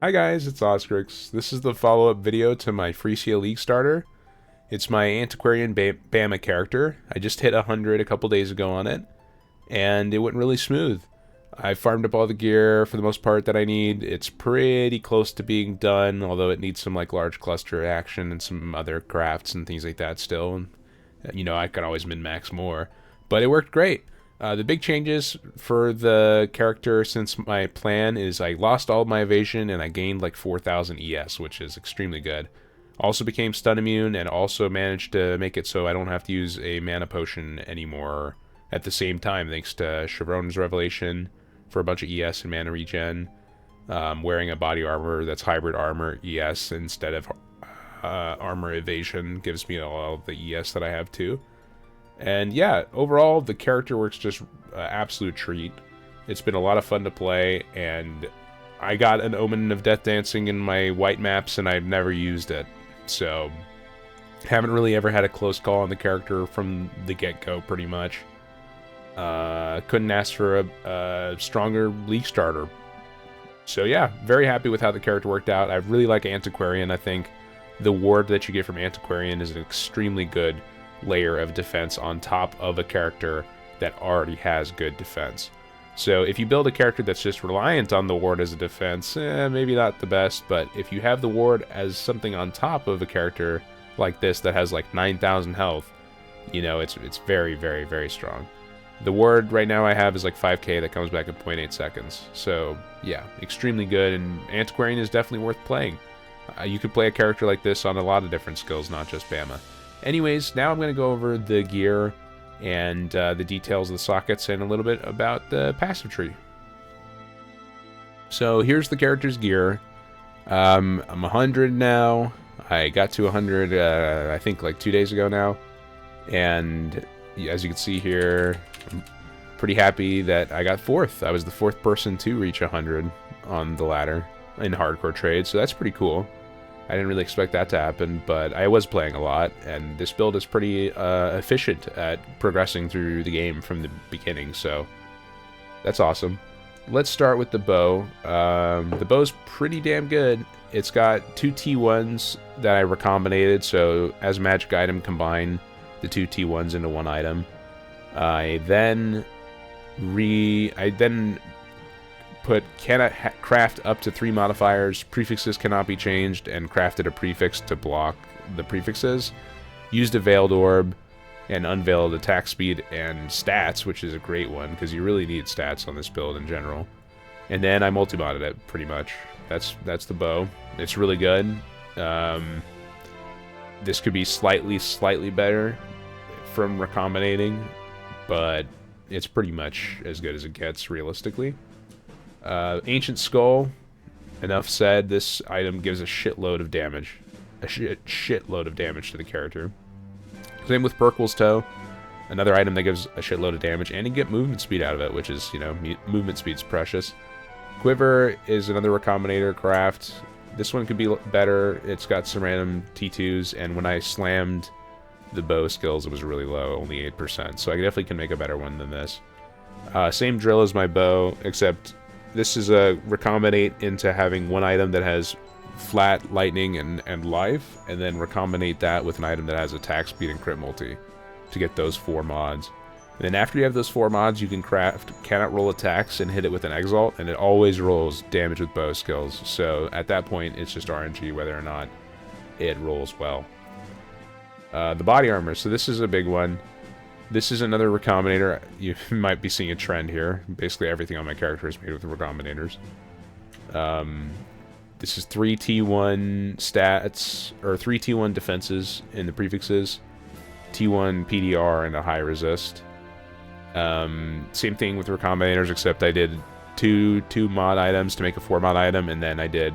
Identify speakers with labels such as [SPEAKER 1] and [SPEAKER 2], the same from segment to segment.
[SPEAKER 1] Hi guys, it's Oscrix. This is the follow-up video to my Phrecia League starter. It's my Antiquarian Bama character. I just hit 100 a couple days ago on it, and it went really smooth. I farmed up all the gear for the most part that I need. It's pretty close to being done, although it needs some like large cluster action and some other crafts and things like that still. And, I can always min-max more, but it worked great. The big changes for the character since my plan is I lost all of my evasion and I gained like 4,000 ES, which is extremely good. Also became stun immune and also managed to make it so I don't have to use a mana potion anymore at the same time, thanks to Chevron's Revelation for a bunch of ES and mana regen. Wearing a body armor that's hybrid armor ES instead of armor evasion gives me all of the ES that I have too. And yeah, overall, the character works just absolute treat. It's been a lot of fun to play, and I got an Omen of Death Dancing in my white maps, and I've never used it. So, haven't really ever had a close call on the character from the get-go, pretty much. Couldn't ask for a stronger League starter. So yeah, very happy with how the character worked out. I really like Antiquarian. I think the ward that you get from Antiquarian is an extremely good layer of defense on top of a character that already has good defense. So if you build a character that's just reliant on the ward as a defense, maybe not the best, but if you have the ward as something on top of a character like this that has like 9,000 health, it's very, very, very strong. The ward right now I have is like 5k that comes back in 0.8 seconds. So yeah, extremely good, and Antiquarian is definitely worth playing. You could play a character like this on a lot of different skills, not just Bama. Anyways, now I'm going to go over the gear and the details of the sockets and a little bit about the passive tree. So here's the character's gear. I'm 100 now. I got to 100, I think, like 2 days ago now. And as you can see here, I'm pretty happy that I got 4th. I was the 4th person to reach 100 on the ladder in hardcore trade, so that's pretty cool. I didn't really expect that to happen, but I was playing a lot, and this build is pretty efficient at progressing through the game from the beginning, so that's awesome. Let's start with the bow. The bow's pretty damn good. It's got 2 T1s that I recombinated, so as a magic item, combine the 2 T1s into one item. I then put cannot craft up to 3 modifiers, prefixes cannot be changed, and crafted a prefix to block the prefixes. Used a veiled orb and unveiled attack speed and stats, which is a great one because you really need stats on this build in general. And then I multi-modded it pretty much. That's the bow. It's really good. This could be slightly better from recombinating, but it's pretty much as good as it gets realistically. Ancient Skull, enough said. This item gives a shitload of damage. A shitload of damage to the character. Same with Perkle's Toe, another item that gives a shitload of damage, and you get movement speed out of it, which is, movement speed's precious. Quiver is another recombinator craft. This one could be better. It's got some random T2s, and when I slammed the bow skills, it was really low, only 8%, so I definitely can make a better one than this. Same drill as my bow, except this is a recombinate into having one item that has flat, lightning, and life, and then recombinate that with an item that has attack speed and crit multi to get those 4 mods. And then after you have those 4 mods, you can craft cannot roll attacks and hit it with an exalt, and it always rolls damage with bow skills. So at that point, it's just RNG whether or not it rolls well. The body armor. So this is a big one. This is another recombinator. You might be seeing a trend here. Basically everything on my character is made with recombinators. This is 3 T1 stats, or 3 T1 defenses in the prefixes, T1 PDR, and a high resist. Same thing with recombinators, except I did two mod items to make a 4 mod item, and then I did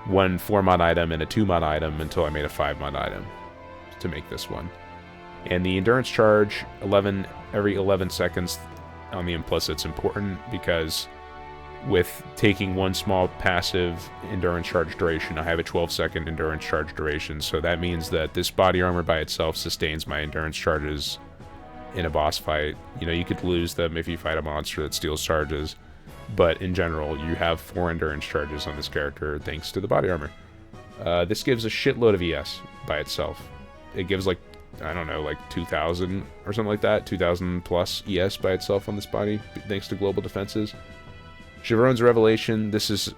[SPEAKER 1] 1 4 mod item and a 2 mod item until I made a 5 mod item to make this one. And the endurance charge, every 11 seconds on the implicit's important because with taking 1 small passive endurance charge duration, I have a 12-second endurance charge duration, so that means that this body armor by itself sustains my endurance charges in a boss fight. You could lose them if you fight a monster that steals charges, but in general, you have 4 endurance charges on this character thanks to the body armor. This gives a shitload of ES by itself. It gives like, I don't know, like 2,000 or something like that, 2,000 plus ES by itself on this body, thanks to global defenses. Chevron's Revelation, this is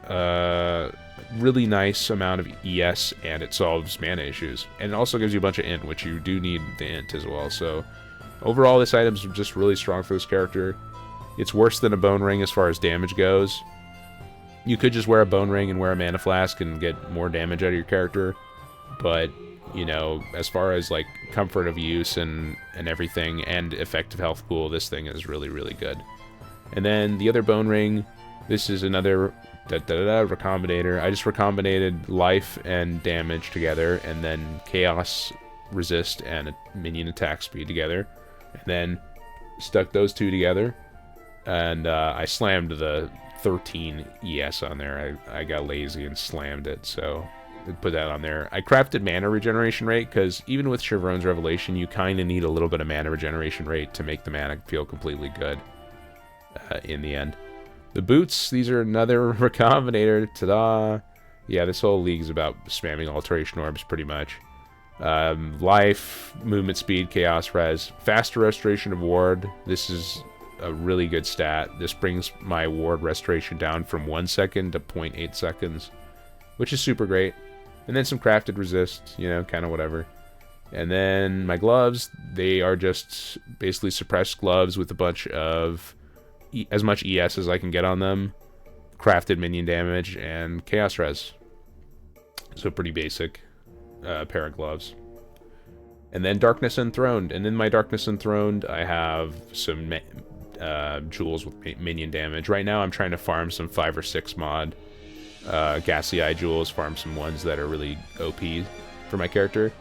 [SPEAKER 1] a really nice amount of ES, and it solves mana issues. And it also gives you a bunch of int, which you do need the int as well. So overall, this item's just really strong for this character. It's worse than a Bone Ring as far as damage goes. You could just wear a Bone Ring and wear a Mana Flask and get more damage out of your character, but, you know, as far as, like, comfort of use and everything, and effective health pool, this thing is really, really good. And then the other Bone Ring, this is another recombinator. I just recombinated life and damage together, and then chaos resist and minion attack speed together, and then stuck those two together, and I slammed the 13 ES on there. I got lazy and slammed it, so I put that on there. I crafted mana regeneration rate, because even with Chevron's Revelation, you kind of need a little bit of mana regeneration rate to make the mana feel completely good in the end. The boots, these are another recombinator. Ta-da! Yeah, this whole league is about spamming alteration orbs, pretty much. Life, movement speed, chaos res, faster restoration of ward. This is a really good stat. This brings my ward restoration down from 1 second to 0.8 seconds, which is super great. And then some crafted resist, you know, kind of whatever. And then my gloves, they are just basically suppressed gloves with a bunch of as much ES as I can get on them, crafted minion damage, and chaos res. So pretty basic pair of gloves. And then Darkness Enthroned. And in my Darkness Enthroned, I have some jewels with minion damage. Right now I'm trying to farm some 5 or 6 mod Ghastly Eye jewels, farm some ones that are really OP for my character.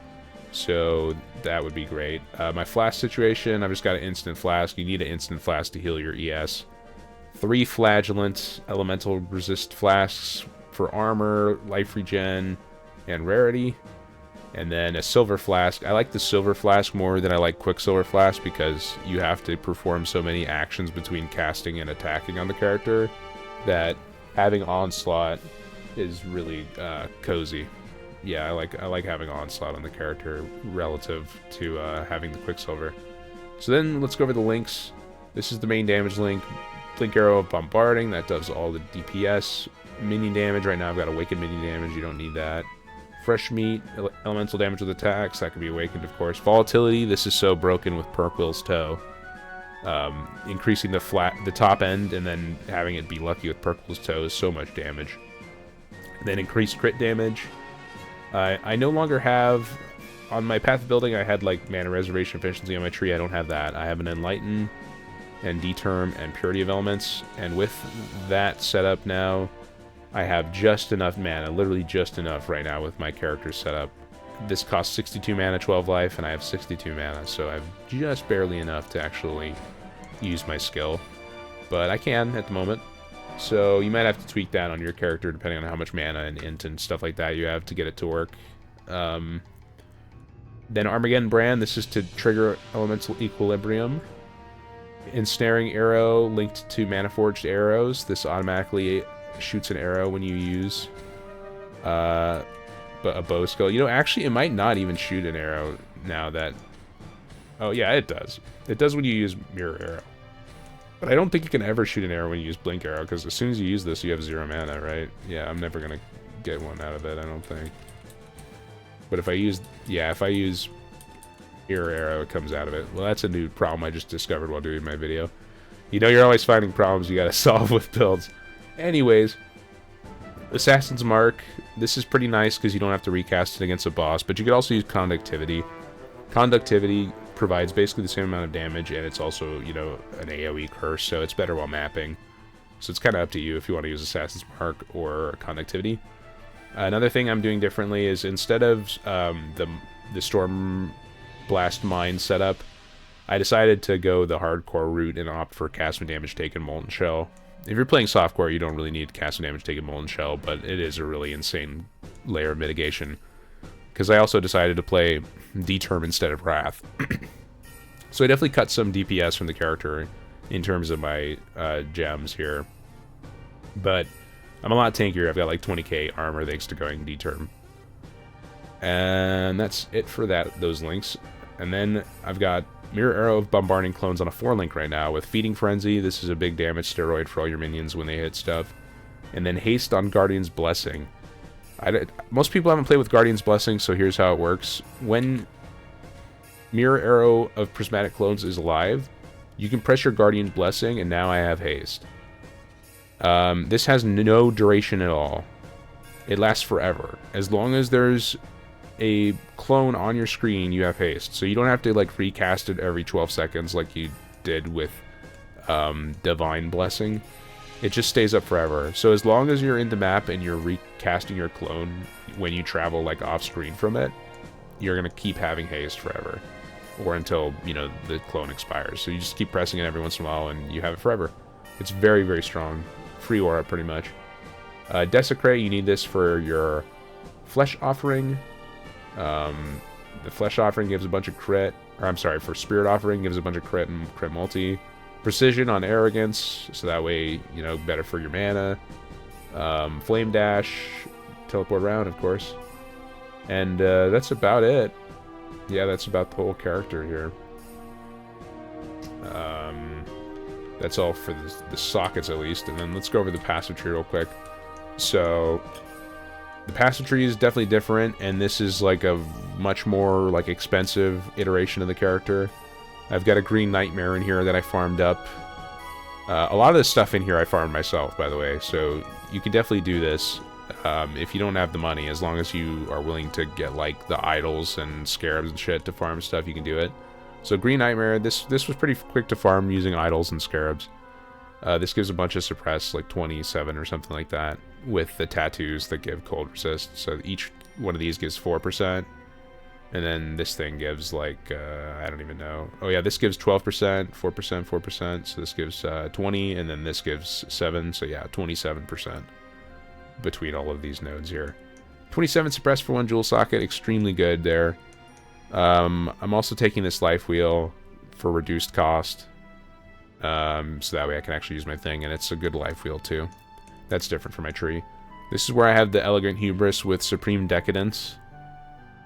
[SPEAKER 1] So that would be great. My flask situation, I've just got an instant flask. You need an instant flask to heal your ES. 3 flagellant elemental resist flasks for armor, life regen, and rarity. And then a silver flask. I like the silver flask more than I like Quicksilver flask, because you have to perform so many actions between casting and attacking on the character that having Onslaught is really cozy. Yeah, I like having Onslaught on the character relative to having the Quicksilver. So then let's go over the links. This is the main damage link. Blink Arrow of Bombarding, that does all the DPS. Minion damage, right now I've got Awakened minion damage, you don't need that. Fresh Meat, elemental damage with attacks, that can be awakened, of course. Volatility, this is so broken with Perkwill's Toe. Increasing the top end and then having it be lucky with Perkwill's Toe is so much damage. And then increased crit damage. I no longer have, on my Path of Building, I had like mana reservation efficiency on my tree. I don't have that. I have an Enlighten and D-Term and Purity of Elements, and with that setup now, I have just enough mana, literally just enough right now with my character setup. This costs 62 mana, 12 life, and I have 62 mana, so I have just barely enough to actually use my skill. But I can at the moment. So you might have to tweak that on your character depending on how much mana and int and stuff like that you have to get it to work. Then Armageddon Brand, this is to trigger Elemental Equilibrium. Ensnaring Arrow linked to Mana Forged Arrows. This automatically shoots an arrow when you use a bow skill. You know, actually it might not even shoot an arrow now that... Oh yeah, it does. It does when you use Mirror Arrow. But I don't think you can ever shoot an arrow when you use Blink Arrow, because as soon as you use this, you have 0 mana, right? Yeah, I'm never going to get one out of it, I don't think. But if I use... Yeah, if I use Mirror Arrow, it comes out of it. Well, that's a new problem I just discovered while doing my video. You know, you're always finding problems you got to solve with builds. Anyways, Assassin's Mark. This is pretty nice because you don't have to recast it against a boss, but you could also use Conductivity. Conductivity provides basically the same amount of damage, and it's also, you know, an AoE curse, so it's better while mapping. So it's kind of up to you if you want to use Assassin's Mark or Conductivity. Another thing I'm doing differently is instead of the Storm Blast Mine setup, I decided to go the hardcore route and opt for Cast When Damage Taken Molten Shell. If you're playing softcore, you don't really need Cast When Damage Taken Molten Shell, but it is a really insane layer of mitigation. Because I also decided to play D-Term instead of Wrath. So I definitely cut some DPS from the character in terms of my gems here. But I'm a lot tankier. I've got like 20k armor thanks to going D-term. And that's it for those links. And then I've got Mirror Arrow of Bombarding Clones on a 4-link right now with Feeding Frenzy. This is a big damage steroid for all your minions when they hit stuff. And then Haste on Guardian's Blessing. Most people haven't played with Guardian's Blessing, so here's how it works. When Mirror Arrow of Prismatic Clones is alive, you can press your Guardian's Blessing, and now I have Haste. This has no duration at all. It lasts forever. As long as there's a clone on your screen, you have Haste. So you don't have to like recast it every 12 seconds like you did with Divine Blessing. It just stays up forever. So as long as you're in the map and you're recasting your clone when you travel like off screen from it, you're gonna keep having Haste forever, or until, you know, the clone expires. So you just keep pressing it every once in a while and you have it forever. It's very, very strong. Free aura, pretty much. Desecrate, you need this for your Flesh Offering. The Flesh Offering gives a bunch of crit. Or I'm sorry, for Spirit Offering gives a bunch of crit and crit multi. Precision on Arrogance, so that way, you know, better for your mana. Flame Dash, teleport around, of course. And that's about it. Yeah, that's about the whole character here. That's all for the sockets, at least. And then let's go over the passive tree real quick. So the passive tree is definitely different, and this is like a much more like expensive iteration of the character. I've got a Green Nightmare in here that I farmed up. A lot of this stuff in here I farmed myself, by the way, so you can definitely do this if you don't have the money. As long as you are willing to get like the idols and scarabs and shit to farm stuff, you can do it. So Green Nightmare, this was pretty quick to farm using idols and scarabs. This gives a bunch of suppress, like 27 or something like that, with the tattoos that give cold resist. So each one of these gives 4%. And then this thing gives like, I don't even know. Oh yeah, this gives 12%, 4%, 4%. So this gives 20, and then this gives 7. So yeah, 27% between all of these nodes here. 27 suppress for 1 jewel socket, extremely good there. I'm also taking this life wheel for reduced cost. So that way I can actually use my thing, and it's a good life wheel too. That's different from my tree. This is where I have the Elegant Hubris with Supreme Decadence.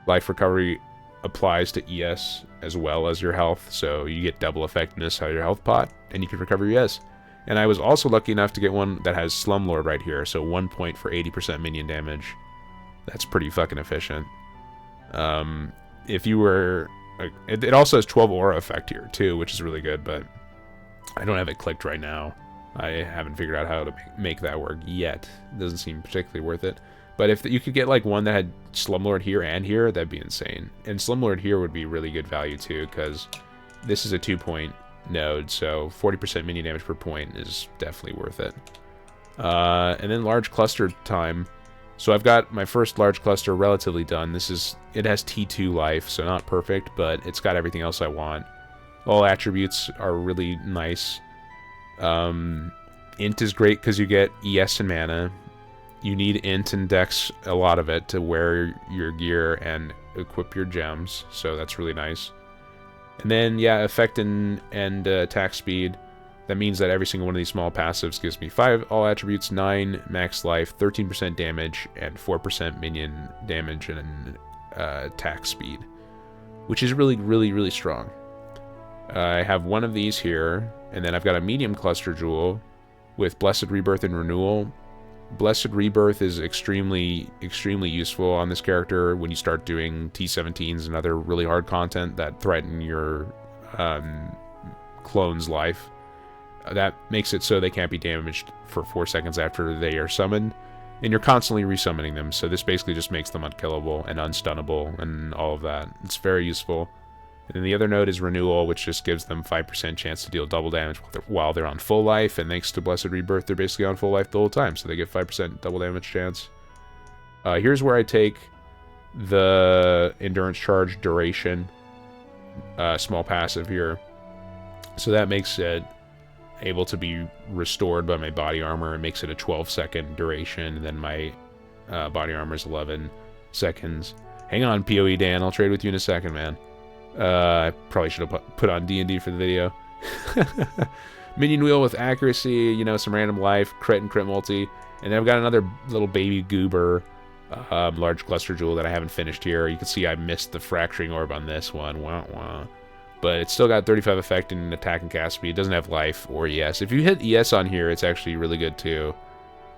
[SPEAKER 1] Life recovery applies to ES as well as your health, so you get double effectiveness out of your health pot, and you can recover ES. And I was also lucky enough to get one that has Slumlord right here, so 1 point for 80% minion damage. That's pretty fucking efficient. If you were... It also has 12 aura effect here too, which is really good, but I don't have it clicked right now. I haven't figured out how to make that work yet. It doesn't seem particularly worth it. But if you could get like one that had Slumlord here and here, that'd be insane. And Slumlord here would be really good value too, because this is a 2-point node, so 40% minion damage per point is definitely worth it. And then large cluster time. So I've got my first large cluster relatively done. It has T2 life, so not perfect, but it's got everything else I want. All attributes are really nice. Int is great because you get ES and mana. You need int and dex, a lot of it, to wear your gear and equip your gems, so that's really nice. And then, yeah, effect and attack speed. That means that every single one of these small passives gives me 5 all attributes, 9 max life, 13% damage, and 4% minion damage and attack speed, which is really, really, really strong. I have one of these here, and then I've got a medium cluster jewel with Blessed Rebirth and Renewal. Blessed Rebirth is extremely, extremely useful on this character when you start doing T17s and other really hard content that threaten your clone's life. That makes it so they can't be damaged for 4 seconds after they are summoned, and you're constantly resummoning them, so this basically just makes them unkillable and unstunnable and all of that. It's very useful. And then the other node is Renewal, which just gives them 5% chance to deal double damage while they're on full life, and thanks to Blessed Rebirth, they're basically on full life the whole time, so they get 5% double damage chance. Here's where I take the Endurance Charge Duration, small passive here. So that makes it able to be restored by my body armor. It makes it a 12-second duration, and then my body armor is 11 seconds. Hang on, PoE Dan, I'll trade with you in a second, man. I probably should have put on D&D for the video. Minion wheel with accuracy, you know, some random life, crit and crit multi. And then I've got another little baby goober, large cluster jewel that I haven't finished here. You can see I missed the fracturing orb on this one. Wah, wah. But it's still got 35 effect and attack and cast speed. It doesn't have life or ES. If you hit ES on here, it's actually really good too.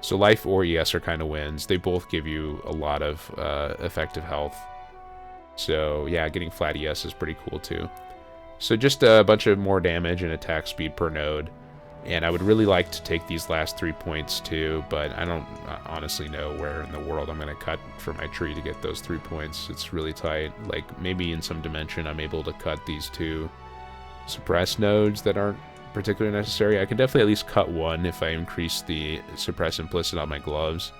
[SPEAKER 1] So life or ES are kind of wins. They both give you a lot of effective health. So yeah, getting flat ES is pretty cool too. So just a bunch of more damage and attack speed per node. And I would really like to take these last 3 points too, but I don't honestly know where in the world I'm going to cut for my tree to get those 3 points. It's really tight. Like, maybe in some dimension I'm able to cut these 2 suppress nodes that aren't particularly necessary. I can definitely at least cut one if I increase the suppress implicit on my gloves.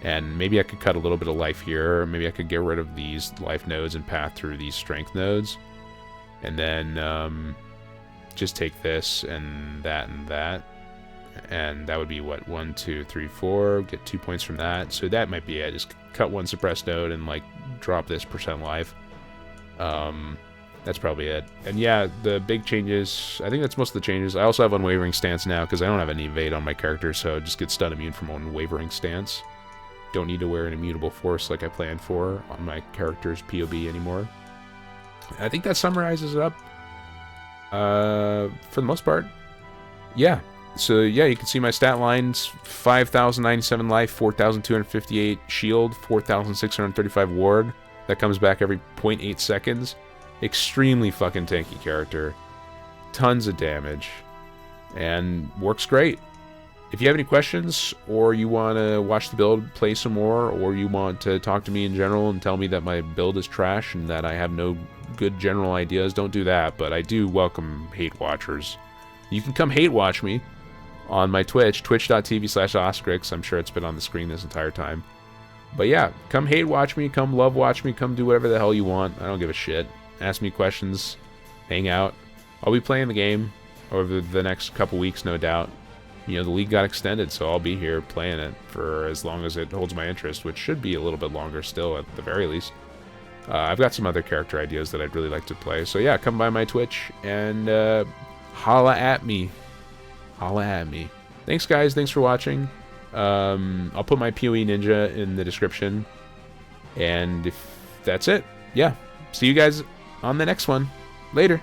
[SPEAKER 1] And maybe I could cut a little bit of life here, or maybe I could get rid of these life nodes and path through these strength nodes. And then just take this and that, and that would be what, 1, 2, 3, 4. Get 2 points from that. So that might be it. Just cut one suppressed node and like drop this % life. That's probably it. And yeah, the big changes, I think that's most of the changes. I also have Unwavering Stance now because I don't have any evade on my character, so just get stun immune from Unwavering Stance. Don't need to wear an immutable force like I planned for on my character's POB anymore. I think that summarizes it up for the most part. Yeah. So yeah, you can see my stat lines: 5,097 life, 4,258 shield, 4,635 ward. That comes back every 0.8 seconds. Extremely fucking tanky character. Tons of damage. And works great. If you have any questions, or you want to watch the build, play some more, or you want to talk to me in general and tell me that my build is trash and that I have no good general ideas, don't do that. But I do welcome hate watchers. You can come hate watch me on my Twitch, twitch.tv/Oscrix. I'm sure it's been on the screen this entire time. But yeah, come hate watch me, come love watch me, come do whatever the hell you want. I don't give a shit. Ask me questions, hang out. I'll be playing the game over the next couple weeks, no doubt. You know, the league got extended, so I'll be here playing it for as long as it holds my interest, which should be a little bit longer still, at the very least. I've got some other character ideas that I'd really like to play. So yeah, come by my Twitch and holla at me. Holla at me. Thanks, guys. Thanks for watching. I'll put my PoE Ninja in the description. And if that's it, yeah. See you guys on the next one. Later.